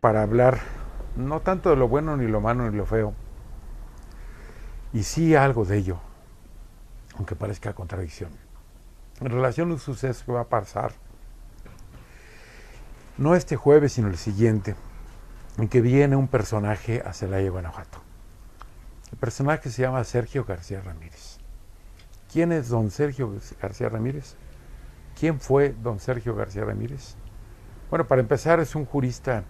para hablar no tanto de lo bueno ni lo malo ni lo feo, y sí algo de ello, aunque parezca contradicción, en relación a un suceso que va a pasar no este jueves sino el siguiente, en que viene un personaje a Celaya, Guanajuato. El personaje se llama Sergio García Ramírez. ¿Quién es don Sergio García Ramírez? ¿Quién fue don Sergio García Ramírez? Bueno, para empezar, es un jurista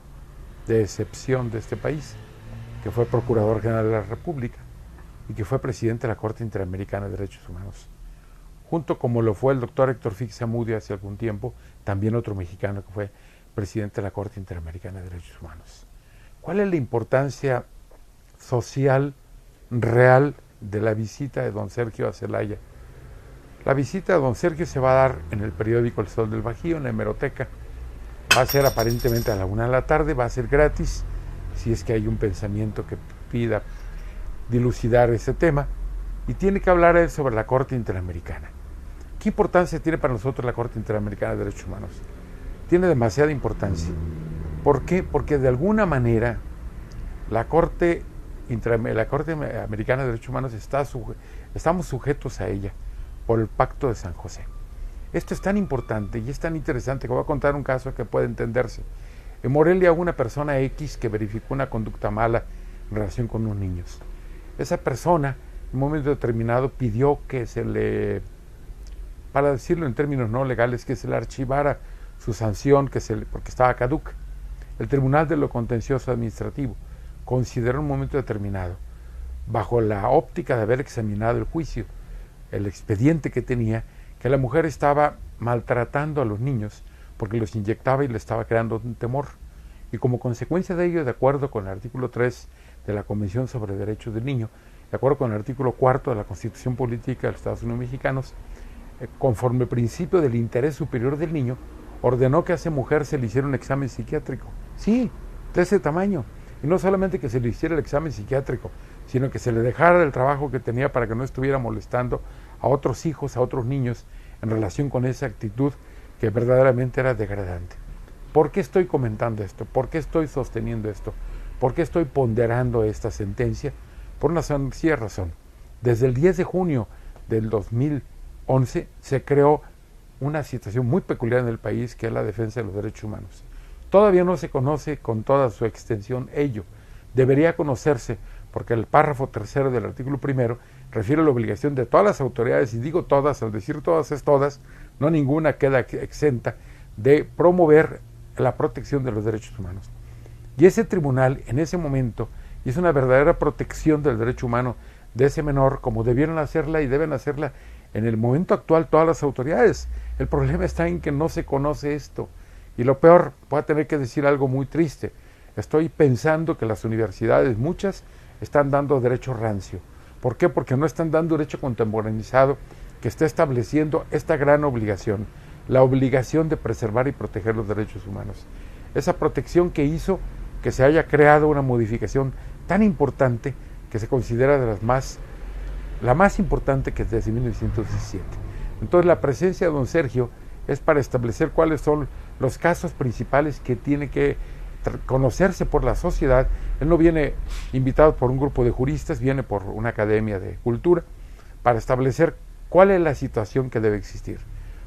de excepción de este país, que fue Procurador General de la República y que fue presidente de la Corte Interamericana de Derechos Humanos. Junto como lo fue el doctor Héctor Fix Zamudio hace algún tiempo, también otro mexicano que fue presidente de la Corte Interamericana de Derechos Humanos. ¿Cuál es la importancia social real de la visita de don Sergio a Celaya? La visita de don Sergio se va a dar en el periódico El Sol del Bajío, en la hemeroteca. Va a ser aparentemente a la 1 de la tarde, va a ser gratis, si es que hay un pensamiento que pida dilucidar ese tema, y tiene que hablar él sobre la Corte Interamericana. ¿Qué importancia tiene para nosotros la Corte Interamericana de Derechos Humanos? Tiene demasiada importancia. ¿Por qué? Porque de alguna manera la Corte Americana de Derechos Humanos estamos sujetos a ella por el Pacto de San José. Esto es tan importante y es tan interesante que voy a contar un caso que puede entenderse. En Morelia hubo una persona X que verificó una conducta mala en relación con unos niños. Esa persona, en un momento determinado, pidió que se le, para decirlo en términos no legales, que se le archivara su sanción porque estaba caduca. El Tribunal de lo Contencioso Administrativo consideró en un momento determinado, bajo la óptica de haber examinado el juicio, el expediente que tenía, que la mujer estaba maltratando a los niños porque los inyectaba y le estaba creando un temor. Y como consecuencia de ello, de acuerdo con el artículo 3 de la Convención sobre Derechos del Niño, de acuerdo con el artículo 4 de la Constitución Política de los Estados Unidos Mexicanos, conforme al principio del interés superior del niño, ordenó que a esa mujer se le hiciera un examen psiquiátrico. Sí, de ese tamaño. Y no solamente que se le hiciera el examen psiquiátrico, sino que se le dejara el trabajo que tenía para que no estuviera molestando a otros hijos, a otros niños, en relación con esa actitud que verdaderamente era degradante. ¿Por qué estoy comentando esto? ¿Por qué estoy sosteniendo esto? ¿Por qué estoy ponderando esta sentencia? Por una sencilla razón. Desde el 10 de junio del 2011 se creó una situación muy peculiar en el país, que es la defensa de los derechos humanos. Todavía no se conoce con toda su extensión ello. Debería conocerse, porque el párrafo tercero del artículo primero refiere a la obligación de todas las autoridades, y digo todas, al decir todas es todas, no ninguna queda exenta, de promover la protección de los derechos humanos. Y ese tribunal, en ese momento, hizo una verdadera protección del derecho humano de ese menor, como debieron hacerla y deben hacerla en el momento actual todas las autoridades. El problema está en que no se conoce esto. Y lo peor, voy a tener que decir algo muy triste. Estoy pensando que las universidades, muchas, están dando derecho rancio. ¿Por qué? Porque no están dando derecho contemporaneizado que está estableciendo esta gran obligación, la obligación de preservar y proteger los derechos humanos. Esa protección que hizo que se haya creado una modificación tan importante que se considera la más importante que desde 1917. Entonces la presencia de don Sergio es para establecer cuáles son los casos principales que tiene que conocerse por la sociedad. Él no viene invitado por un grupo de juristas, viene por una academia de cultura para establecer cuál es la situación que debe existir.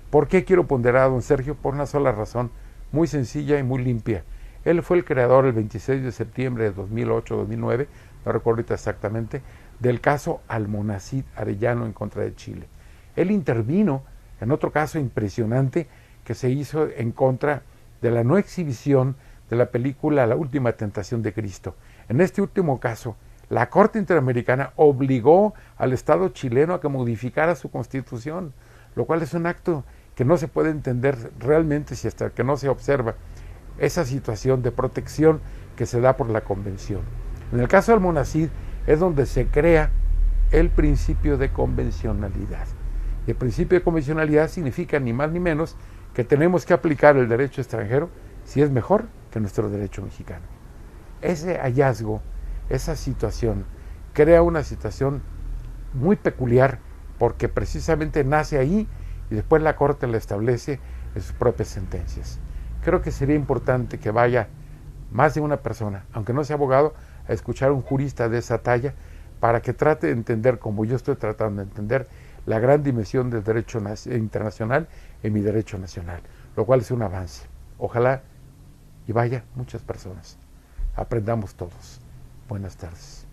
¿Por qué quiero ponderar a don Sergio? Por una sola razón, muy sencilla y muy limpia. Él fue el creador el 26 de septiembre de 2008-2009, no recuerdo ahorita exactamente, del caso Almonacid Arellano en contra de Chile. Él intervino en otro caso impresionante que se hizo en contra de la no exhibición de la película La Última Tentación de Cristo. En este último caso, la Corte Interamericana obligó al Estado chileno a que modificara su constitución, lo cual es un acto que no se puede entender realmente si hasta que no se observa esa situación de protección que se da por la Convención. En el caso del Almonacid es donde se crea el principio de convencionalidad. Y el principio de convencionalidad significa ni más ni menos que tenemos que aplicar el derecho extranjero si es mejor que nuestro derecho mexicano. Ese hallazgo, esa situación, crea una situación muy peculiar porque precisamente nace ahí y después la Corte la establece en sus propias sentencias. Creo que sería importante que vaya más de una persona, aunque no sea abogado, a escuchar a un jurista de esa talla para que trate de entender, como yo estoy tratando de entender, la gran dimensión del derecho internacional en mi derecho nacional, lo cual es un avance. Ojalá y vaya muchas personas. Aprendamos todos. Buenas tardes.